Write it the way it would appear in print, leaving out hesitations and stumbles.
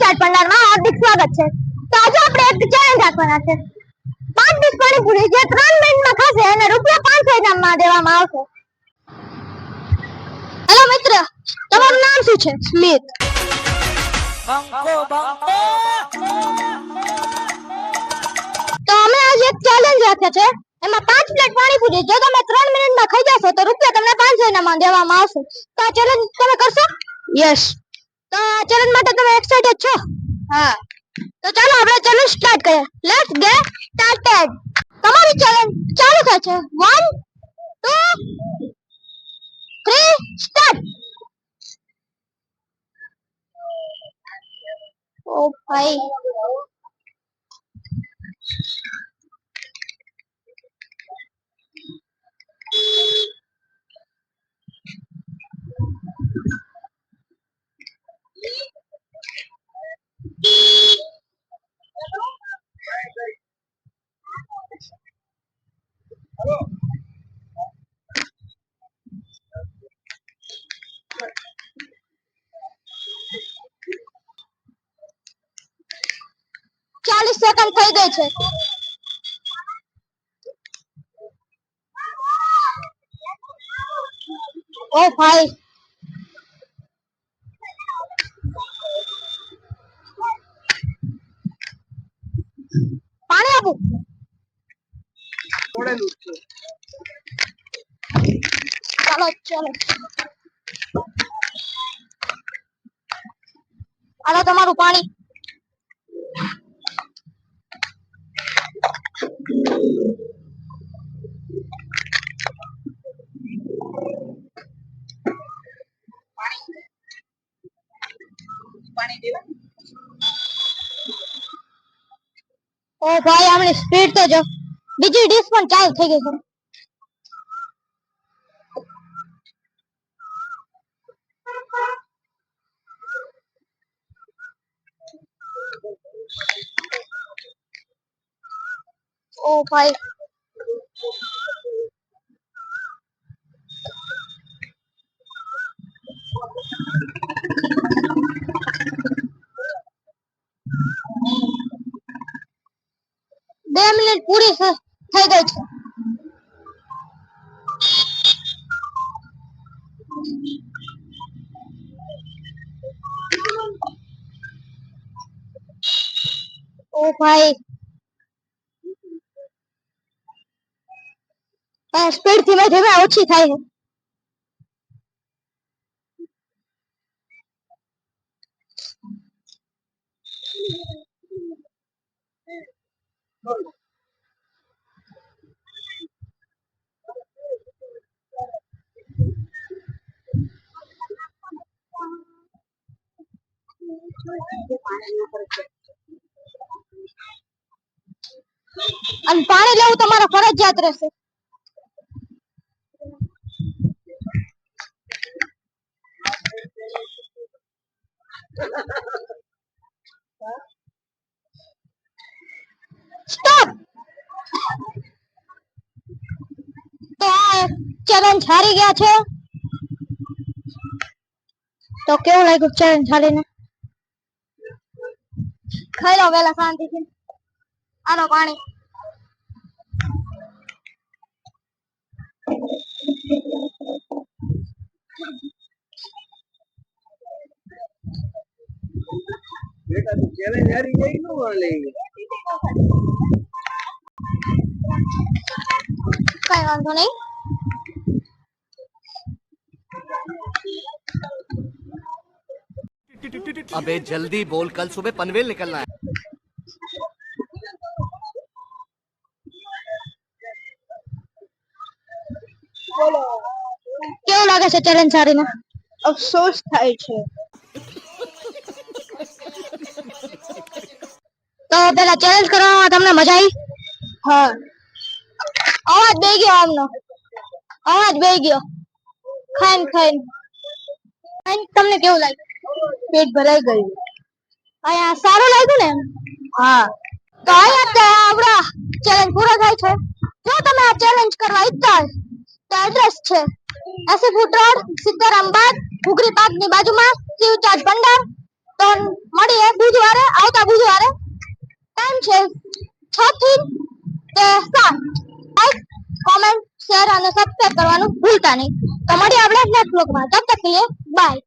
ચાટ ભંડારમાં હાર્દિક સ્વાગત છે। તો આજે આપણે એક ચેલેન્જ રાખવાના છે। 5 ડીશ પાણીપુરી જે 3 મિનિટમાં ખાશે એને રૂપિયા 500 ઇનામમાં દેવામાં આવશે। હેલો મિત્ર, તમારું નામ શું છે? સ્મિત। બંકો બંકો તો અમે આજે એક ચેલેન્જ રાખ્યા છે। એમાં 5 પ્લેટ પાણીપુરી જો તમે 3 મિનિટમાં ખાઈ જશો તો રૂપિયા તમને 500 ઇનામમાં દેવામાં આવશે। તો આ ચેલેન્જ તમે કરશો? યસ। તો આ ચેલેન્જ માટે તમે એક્સાઇટેડ છો? હા। તો ચાલો આપણે ચેલેન્જ સ્ટાર્ટ કરીએ। Let's gate started. તમારી ચેલેન્જ ચાલુ થાય છે। 1 2 3 સ્ટાર્ટ। ઓ ભાઈ, ચાલીસ સેકન્ડ થઈ ગઈ છે। ઓ ભાઈ, પાણી આપું? ચાલો ચાલો, હાલો તમારું પાણી। ઓ ભાઈ, આમની સ્પીડ તો જો। બીજી ડીશ પણ ચાલુ થઈ ગઈ છે। ઓ ભાઈ, બે મિનિટ પૂરી થઈ ગઈ છે। ઓ ભાઈ, સ્પીડ ધીમે ધીમે ઓછી થાય છે। અને પાણી લેવું તમારે ફરજિયાત રહેશે। સ્ટોપ। તો આ ચેલેન્જ હારી ગયા છે। તો કેવું લાગ્યું ચેલેન્જ હારીને? ખાઈ લો વેલા શાંતિથી। આલો પાણી। બેટા તું ચેલેન્જ હારી ગઈ નો વાલે। કઈ વાંધો નહીં। अबे जल्दी बोल, कल सुबह पनवेल निकलना है। કેવું લાગે છે ચેલેન્જ હારીને? અફસોસ થાય છે। તો પેલા ચેલેન્જ કરવામાં તમને મજા આવી? હા, અવાજ બેહી ગયો આમનો, અવાજ બેહી ગયો ખાઈને ખાઈને। તમને કેવું લાગ્યું? પેટ ભરાઈ ગયું। અહીંયા સારું લાગ્યું ને? હા, તો અહીંયા આપણા ચેલેન્જ પૂરો થાય છે। જો તમે આ ચેલેન્જ કરવા ઈચ્છતા હોય તો એડ્રેસ છે એસી ફૂટ રોડ, સીતારામ બાગ, ઘુઘરી પાર્કની બાજુમાં શિવ ચાટ ભંડાર, તો મળીએ બુધવારે, આવતા બુધવારે. ટાઈમ છે 6 થી 7. લાઈક, કોમેન્ટ, શેર અને સબસ્ક્રાઇબ કરવાનું ભૂલતા નહીં. તો મળીએ આપણે નેક્સ્ટ બ્લોગમાં. તબ તક કે લીએ બાય.